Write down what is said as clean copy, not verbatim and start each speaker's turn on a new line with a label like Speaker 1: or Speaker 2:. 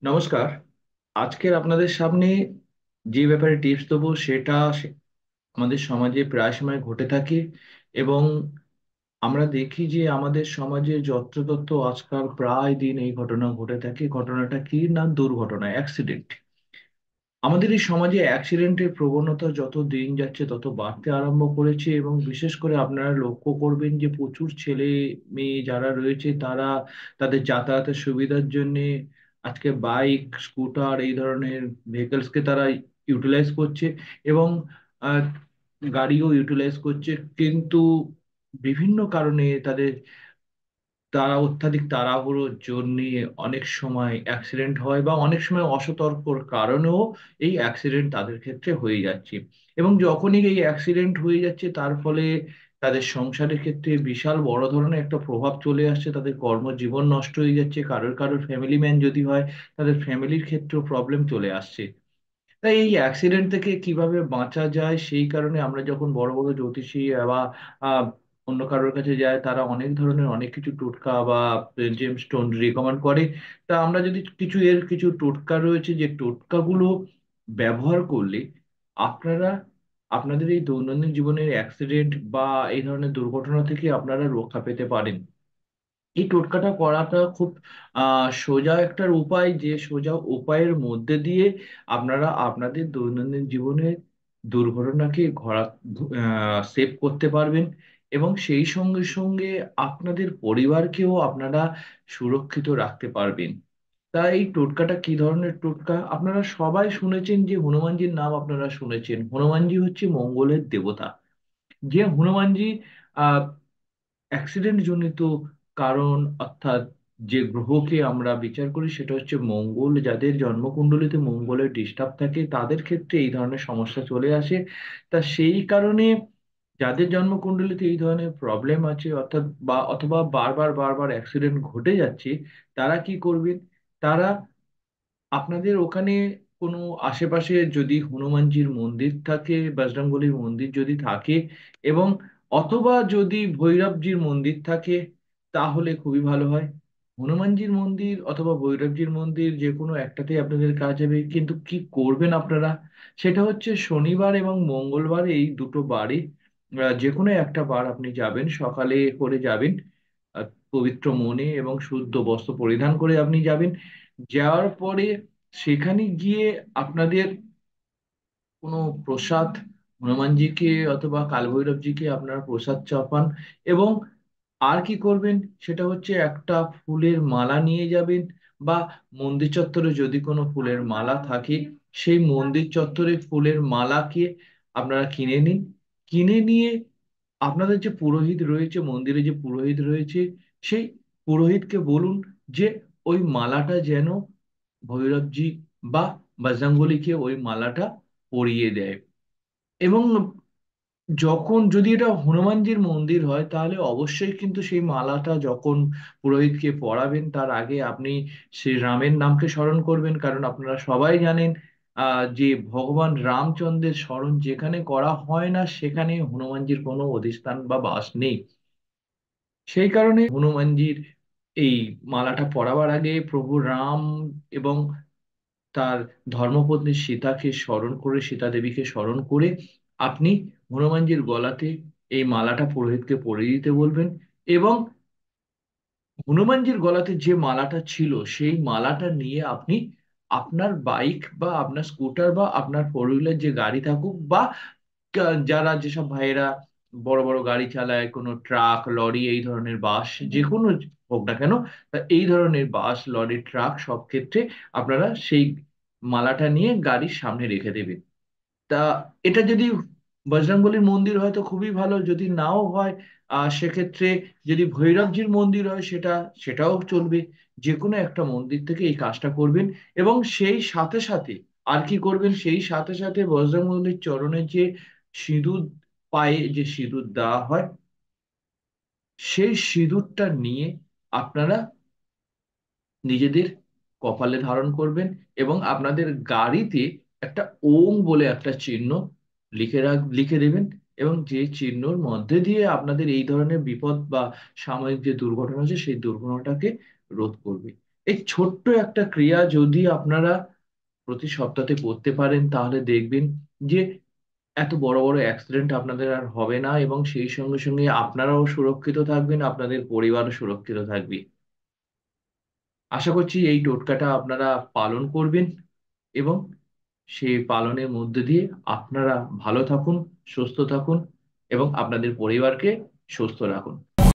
Speaker 1: নমস্কার। আজকের আপনাদের সামনে যে ব্যাপারে টিপস দেবো সেটা আমাদের সমাজে প্রায় সময় ঘটে থাকে। এবং আমরা দেখি যে আমাদের সমাজে যত্রতত্র আজকাল প্রায় দিন এই ঘটনা ঘটে থাকে। ঘটনাটা কি না, দুর্ঘটনা, অ্যাক্সিডেন্ট। আমাদের এই সমাজে অ্যাক্সিডেন্টের প্রবণতা যত দিন যাচ্ছে তত বাড়তে আরম্ভ করেছে, এবং বিশেষ করে আপনারা লক্ষ্য করবেন যে প্রচুর ছেলে মেয়ে যারা রয়েছে তারা তাদের যাতায়াতের সুবিধার জন্য আজকে বাইক, স্কুটার এই ধরনের ভেহিকলসকে তারা ইউটিলাইজ করছে, এবং আহ, গাড়িও ইউটিলাইজ করছে। কিন্তু বিভিন্ন কারণে তাদের অত্যাধিক তাড়াহুড়োর জন্য অনেক সময় অ্যাক্সিডেন্ট হয়, বা অনেক সময় অসতর্কর কারণেও এই অ্যাক্সিডেন্ট তাদের ক্ষেত্রে হয়ে যাচ্ছে। এবং যখনই এই অ্যাক্সিডেন্ট হয়ে যাচ্ছে তার ফলে তাদের সংসারের ক্ষেত্রে বিশাল বড় ধরনের একটা প্রভাব চলে আসছে। তাদের কর্মজীবন নষ্ট হয়ে যাচ্ছে, কারোর কারোর ফ্যামিলি ম্যান যদি হয় তাদের ফ্যামিলির ক্ষেত্রেও প্রবলেম চলে আসছে। তাই এই অ্যাক্সিডেন্ট থেকে কিভাবে বাঁচা যায় সেই কারণে আমরা যখন বড় বড় জ্যোতিষী বা আহ, অন্য কারোর কাছে যায়, তারা অনেক ধরনের অনেক কিছু টোটকা বা জেম স্টোন রিকমেন্ড করে। তা আমরা যদি কিছু টোটকা রয়েছে যে টোটকাগুলো ব্যবহার করলে আপনারা আপনাদের এই দৈনন্দিন জীবনের অ্যাক্সিডেন্ট বা এই ধরনের দুর্ঘটনা থেকে আপনারা রক্ষা পেতে পারেন। এই টোটকাটা করাটা খুব সোজা একটা উপায়, যে সোজা উপায়ের মধ্যে দিয়ে আপনারা আপনাদের দৈনন্দিন জীবনে দুর্ঘটনাকে সেভ করতে পারবেন, এবং সেই সঙ্গে সঙ্গে আপনাদের পরিবারকেও আপনারা সুরক্ষিত রাখতে পারবেন। তা এই টোটকাটা কি ধরনের টোটকা? আপনারা সবাই শুনেছেন যে হনুমানজির নাম আপনারা শুনেছেন। হনুমানজি হচ্ছে মঙ্গলের দেবতা। যে হনুমানজি অ্যাক্সিডেন্ট জনিত কারণ, অর্থাৎ যে গ্রহকে আমরা বিচার করি সেটা হচ্ছে মঙ্গল। যাদের জন্মকুণ্ডলিতে মঙ্গলের ডিস্টার্ব থাকে তাদের ক্ষেত্রে এই ধরনের সমস্যা চলে আসে। তা সেই কারণে যাদের জন্মকুণ্ডলিতে এই ধরনের প্রবলেম আছে, অর্থাৎ অথবা বারবার বারবার অ্যাক্সিডেন্ট ঘটে যাচ্ছে, তারা কি করবেন? তারা আপনাদের ওখানে কোনো আশেপাশে যদি হনুমানজির মন্দির থাকে, বজরংবলীর মন্দির যদি থাকে, এবং অথবা যদি ভৈরবজির মন্দির থাকে, তাহলে খুবই ভালো হয়। হনুমানজির মন্দির অথবা ভৈরবজির মন্দির যে কোনো একটাতেই আপনাদের কাজ হবে। কিন্তু কি করবেন আপনারা, সেটা হচ্ছে শনিবার এবং মঙ্গলবার এই দুটো বারে যে কোনো একটা বার আপনি যাবেন, সকালে করে যাবেন। পবিত্র মনে এবং শুদ্ধ বস্ত্র পরিধান করে আপনি যাবেন। যাওয়ার পরে সেখানে গিয়ে আপনাদের কোনো প্রসাদ, হনুমানজিকে অথবা কালভৈরবজিকে আপনারা প্রসাদ চাপান। এবং আর কি করবেন, সেটা হচ্ছে একটা ফুলের মালা নিয়ে যাবেন, বা মন্দির চত্বরে যদি কোনো ফুলের মালা থাকে সেই মন্দির চত্বরে ফুলের মালাকে আপনারা কিনে নিন। কিনে নিয়ে আপনাদের যে পুরোহিত রয়েছে, মন্দিরে যে পুরোহিত রয়েছে, সেই পুরোহিতকে বলুন যে ওই মালাটা যেন ভৈরবজি বা বজরংবলীকে ওই মালাটা পরিয়ে দেয়। এবং যদি এটা হনুমানজির মন্দির হয় তাহলে অবশ্যই কিন্তু সেই মালাটা যখন পুরোহিতকে পরাবেন তার আগে আপনি শ্রী রামের নামকে স্মরণ করবেন, কারণ আপনারা সবাই জানেন যে ভগবান রামচন্দ্রের স্মরণ যেখানে করা হয় না সেখানে হনুমানজির কোনো অধিষ্ঠান বা বাস নেই। সেই কারণে হনুমানজির এই মালাটা পরাবার আগে প্রভু রাম এবং তার ধর্মপত্নী সীতাকে স্মরণ করে, সীতা দেবীকে স্মরণ করে আপনি হনুমানজির গলাতে এই মালাটা পুরোহিতকে পরিয়ে দিতে বলবেন। এবং হনুমানজির গলাতে যে মালাটা ছিল সেই মালাটা নিয়ে আপনি আপনার বাইক বা আপনার স্কুটার বা আপনার ফোর হুইলার যে গাড়ি থাকুক, বা যারা যেসব ভাইয়েরা বড় বড় গাড়ি চালায়, কোনো ট্রাক, লরি, এই ধরনের বাস, যে কোনো হোক না কেন, তা এই ধরনের বাস, লরি, ট্রাক সব ক্ষেত্রে আপনারা সেই মালাটা নিয়ে গাড়ির সামনে রেখে দেবেন। তা এটা যদি বজরংবলীর মন্দির হয় তো খুবই ভালো, যদি নাও হয় সেক্ষেত্রে যদি ভৈরবজির মন্দির হয় সেটাও চলবে। যে কোনো একটা মন্দির থেকে এই কাজটা করবেন। এবং সেই সাথে সাথে আর কি করবেন, সেই সাথে সাথে বজরংবলীর চরণে যে সিঁদুর, পায়ে যে সিঁদুর দেওয়া হয় সেই সিঁদুরটা নিয়ে আপনারা নিজেদের কপালে ধারণ করবেন, এবং আপনাদের গাড়িতে একটা ওম বলে একটা চিহ্ন লিখে দেবেন। এবং যে চিহ্নর মধ্যে দিয়ে আপনাদের এই ধরনের বিপদ বা সাময়িক যে দুর্ঘটনা আছে সেই দুর্ঘটনাটাকে রোধ করবে। এই ছোট্ট একটা ক্রিয়া যদি আপনারা প্রতি সপ্তাহে করতে পারেন, তাহলে দেখবেন যে এত বড় বড় অ্যাক্সিডেন্ট আপনাদের আর হবে না, এবং সেই সঙ্গে সঙ্গে আপনারাও সুরক্ষিত থাকবেন, আপনাদের পরিবারও সুরক্ষিত থাকবে। আশা করছি এই টোটকাটা আপনারা পালন করবেন, এবং সেই পালনের মধ্যে দিয়ে আপনারা ভালো থাকুন, সুস্থ থাকুন, এবং আপনাদের পরিবারকে সুস্থ রাখুন।